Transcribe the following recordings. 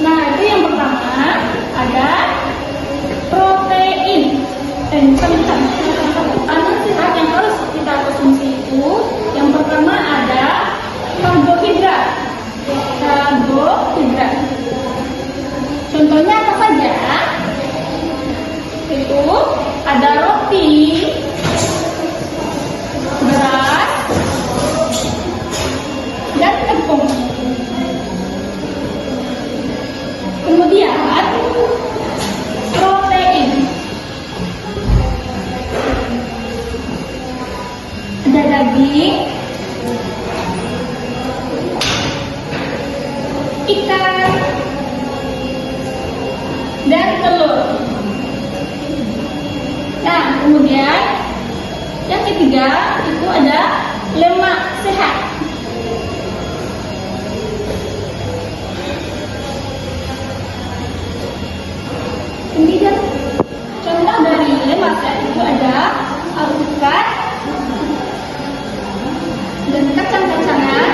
Nah, itu yang pertama ada protein. Anu sehat yang harus kita konsumsi itu yang pertama ada karbohidrat. Karbohidrat. Contohnya apa saja? Itu ada roti, beras, dan tepung. Kemudian protein. Ada daging, ikan, dan telur. Nah, kemudian yang ketiga itu ada lemak sehat. Kemudian contoh dari lemak sehat itu ada alpukat dan kacang-kacangan.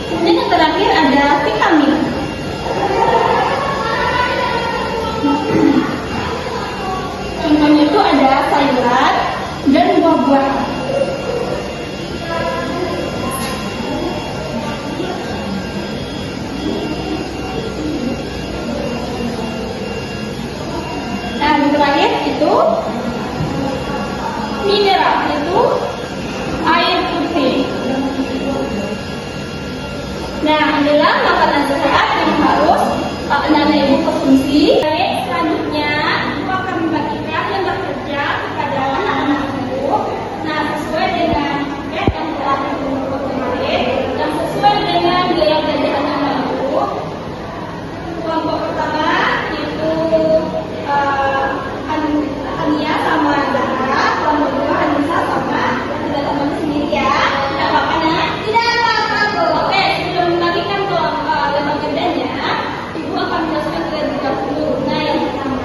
Kemudian yang terakhir ada vitamin. Contohnya itu ada sayuran dan buah-buahan. Nah, yang terakhir itu mineral, itu air putih. Nah, inilah makanan sehat yang harus anak-anak ibu konsumsi. Baik, selanjutnya ibu akan membagikan yang bekerja kepada anak-anak ibu. Nah, sesuai dengan paket yang telah ibu buat kemarin dan sesuai dengan biaya belajar anak-anak ibu. Kelompok pertama itu Ania sama Zahra, kelompok kedua Anissa sama tidak teman sendiri ya. Tidak apa-apa nak? Tidak apa-apa kok. Oke, sebelum membagikan lembar kerjanya, ibu akan menjelaskan terlebih dahulu. Nah, yang pertama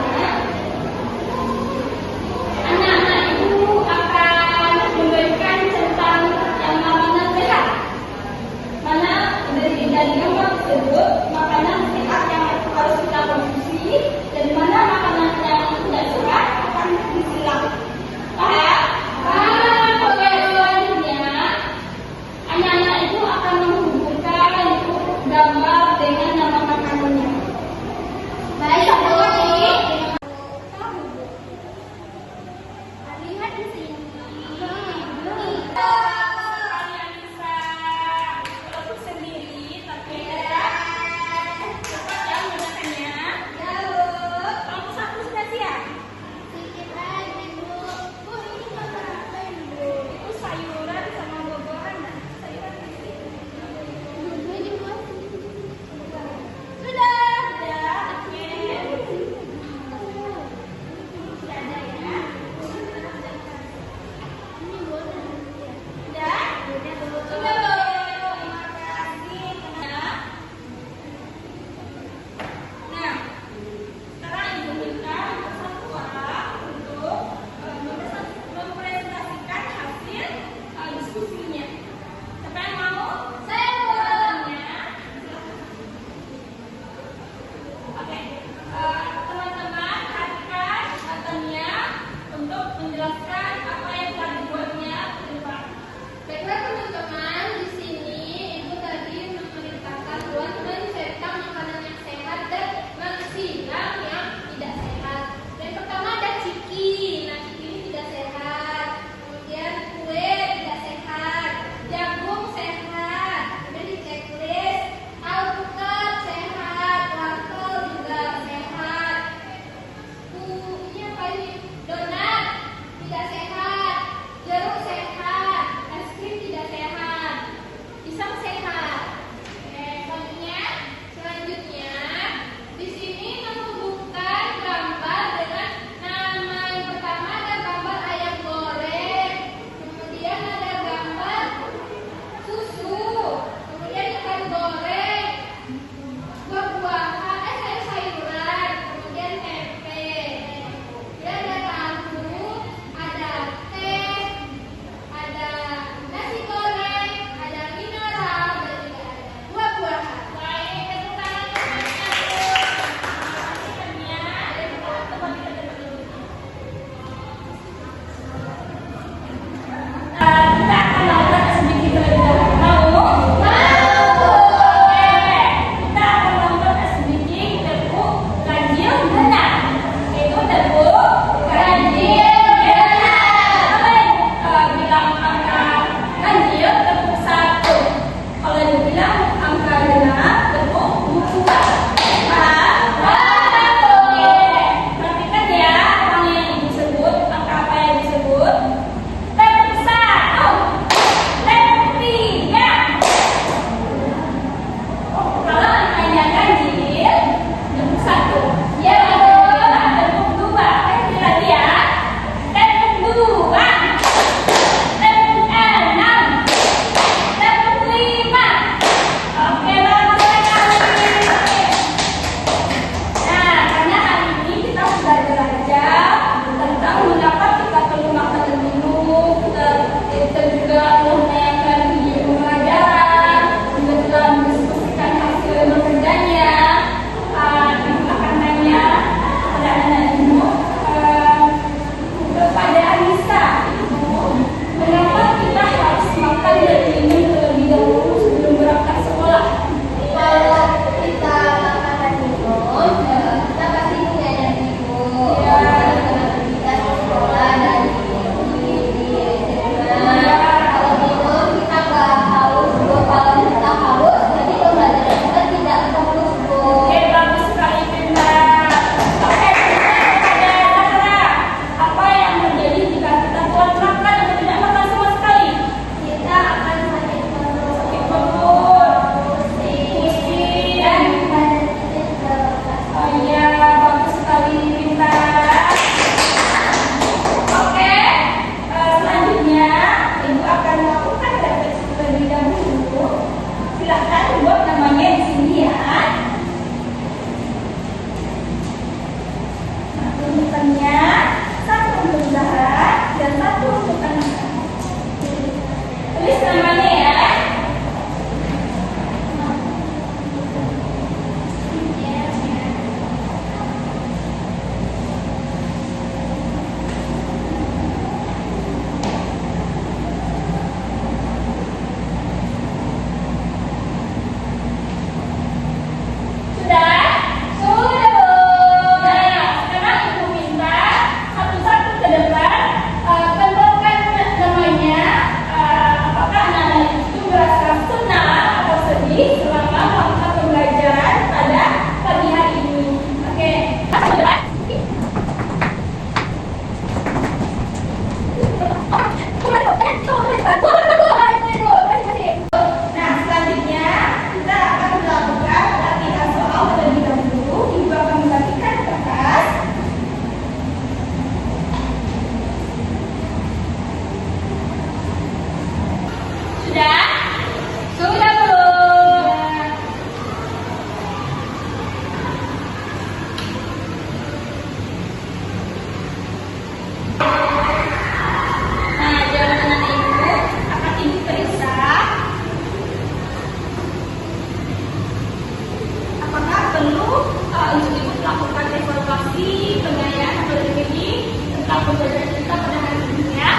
tentang pembelajaran kita pada hari ini ya.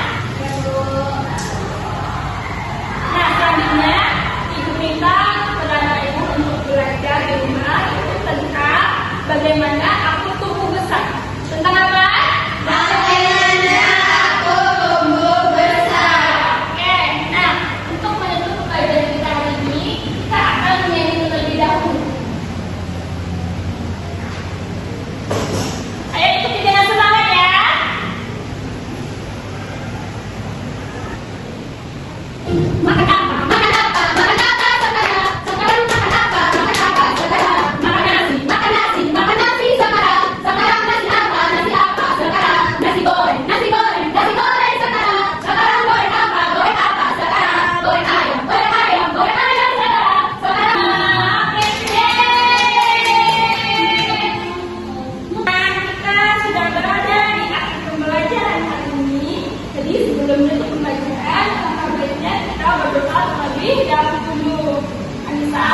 Nah, selanjutnya Ibu minta kepada anak ibu untuk belajar di rumah itu tentang bagaimana aku tumbuh besar. Tentang apa? Bagaimana aku tumbuh besar. Oke, nah untuk menutup pelajaran kita hari ini, kita akan menyanyi terlebih dahulu. Ayo ikuti dengan semangat ya. Makan apa? Makan apa? Makan apa sekarang? Sekarang makan apa? Makan apa sekarang? Makan nasi, makan nasi, makan nasi sekarang. Sekarang nasi apa? Nasi apa sekarang? Nasi goreng, nasi goreng, nasi goreng sekarang. Sekarang goreng apa? Goreng apa sekarang? Goreng ayam, goreng ayam, goreng ayam sekarang. Sekarang kita sudah berada di akhir pembelajaran hari ini. Jadi sebelum menutup pembelajaran, baiknya kita berdoa terlebih dahulu. Anissa,